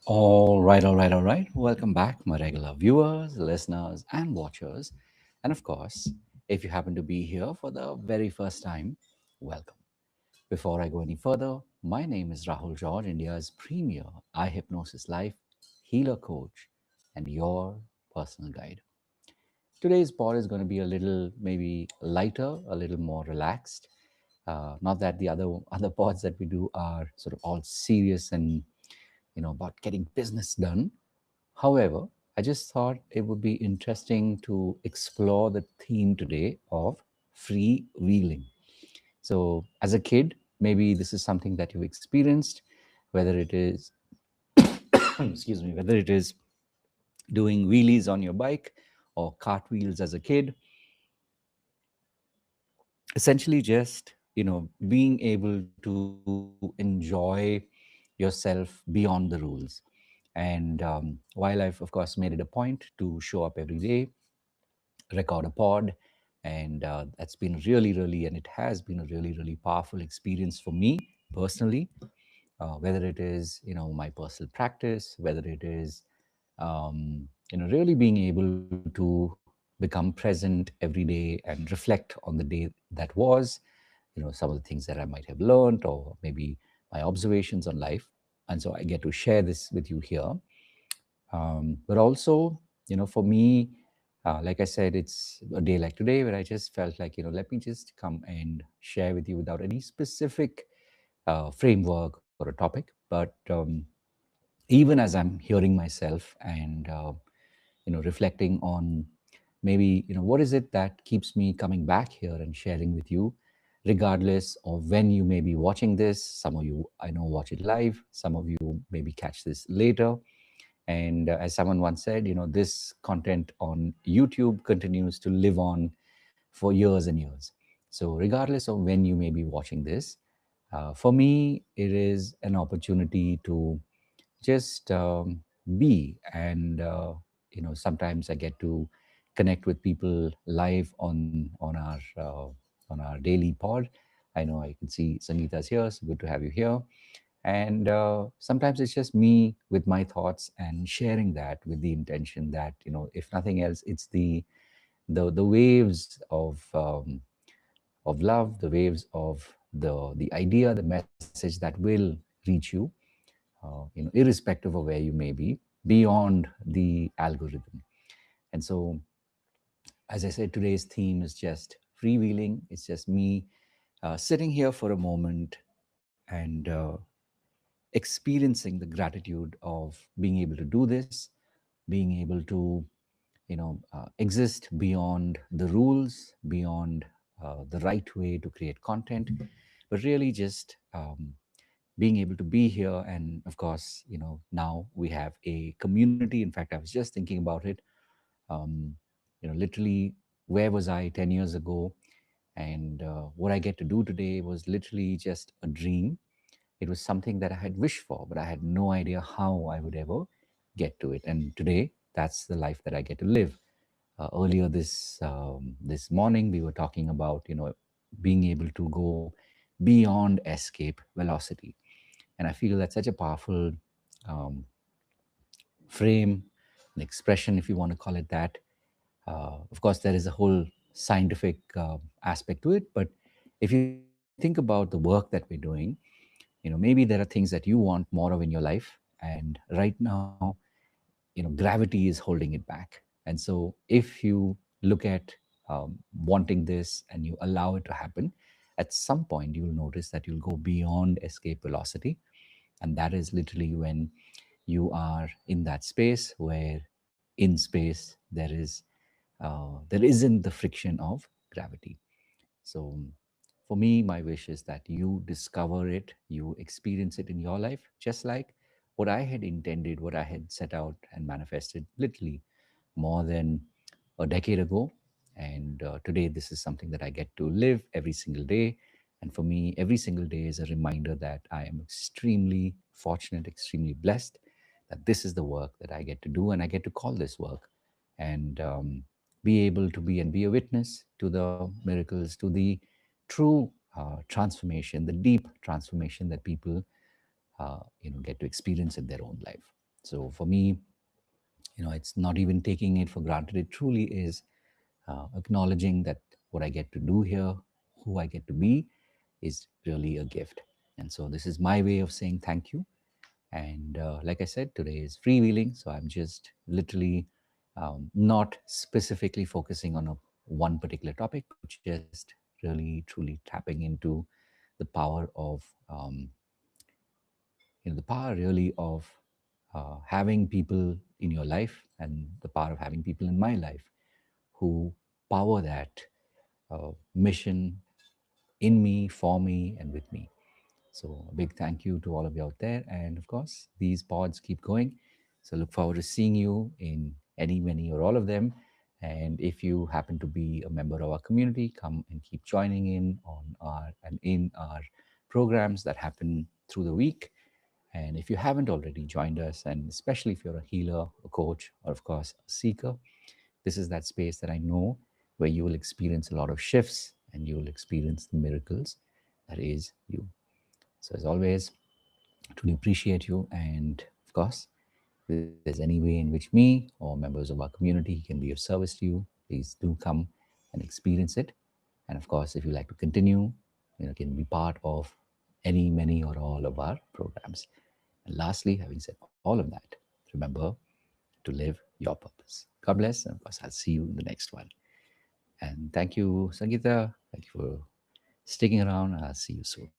All right. Welcome back, my regular viewers, listeners, and watchers. And of course, if you happen to be here for the very first time, welcome. Before I go any further, my name is Rahul George, India's premier iHypnosis life healer coach and your personal guide. Today's pod is going to be a little maybe lighter, a little more relaxed. Not that the other pods that we do are sort of all serious and about getting business done. However, I just thought it would be interesting to explore the theme today of freewheeling. So, as a kid, maybe this is something that you've experienced, whether it is, excuse me, whether it is doing wheelies on your bike or cartwheels as a kid, essentially just, being able to enjoy yourself beyond the rules. And while I've, of course, made it a point to show up every day, record a pod, and that's been really, and it has been a really powerful experience for me personally. Whether it is, my personal practice, whether it is, really being able to become present every day and reflect on the day that was, some of the things that I might have learned or maybe my observations on life. And so I get to share this with you here. But also, for me, like I said, it's a day like today where I just felt like, let me just come and share with you without any specific framework or a topic. But even as I'm hearing myself and reflecting on maybe, what is it that keeps me coming back here and sharing with you, regardless of when you may be watching this. Some of you, I know, watch it live. Some of you maybe catch this later. And as someone once said, this content on YouTube continues to live on for years and years. So, regardless of when you may be watching this, for me, it is an opportunity to just be. And sometimes I get to connect with people live on our daily pod. I know I can see Sangeeta's here, so good to have you here. And sometimes it's just me with my thoughts and sharing that with the intention that, if nothing else, it's the waves of love, the waves of the idea, the message that will reach you, irrespective of where you may be, beyond the algorithm. And so, as I said, today's theme is just freewheeling. It's just me sitting here for a moment and experiencing the gratitude of being able to do this, being able to, exist beyond the rules, beyond the right way to create content, but really just being able to be here. And of course, now we have a community. In fact, I was just thinking about it. um, Literally, where was I 10 years ago? And what I get to do today was literally just a dream. It was something that I had wished for, but I had no idea how I would ever get to it. And today, that's the life that I get to live. Earlier this morning, we were talking about, being able to go beyond escape velocity. And I feel that's such a powerful um, frame, an expression, if you want to call it that. Of course, there is a whole scientific aspect to it. But if you think about the work that we're doing, maybe there are things that you want more of in your life. And right now, gravity is holding it back. And so if you look at wanting this and you allow it to happen, at some point you will notice that you'll go beyond escape velocity. And that is literally when you are in that space where in space there isn't the friction of gravity. So for me, my wish is that you discover it, you experience it in your life, just like what I had intended, what I had set out and manifested literally more than a decade ago. And today, this is something that I get to live every single day. And for me, every single day is a reminder that I am extremely fortunate, extremely blessed, that this is the work that I get to do and I get to call this work. And be able to be a witness to the miracles, to the true transformation, the deep transformation that people get to experience in their own life. So for me, it's not even taking it for granted. It truly is acknowledging that what I get to do here, who I get to be, is really a gift. And so this is my way of saying thank you. And like I said, today is freewheeling. So I'm just literally not specifically focusing on one particular topic, but just really, truly tapping into the power of, the power really of having people in your life and the power of having people in my life who power that mission in me, for me, and with me. So a big thank you to all of you out there. And of course, these pods keep going. So look forward to seeing you in any, many, or all of them. And if you happen to be a member of our community, come and keep joining in on our and in our programs that happen through the week. And if you haven't already joined us, and especially if you're a healer, a coach, or of course a seeker, this is that space that I know where you will experience a lot of shifts and you will experience the miracles that is you. So, as always, truly appreciate you. And of course, if there's any way in which me or members of our community can be of service to you, please do come and experience it. And of course, if you like to continue, can be part of any, many, or all of our programs. And lastly, having said all of that, remember to live your purpose. God bless. And of course, I'll see you in the next one. And thank you, Sangeeta. Thank you for sticking around. I'll see you soon.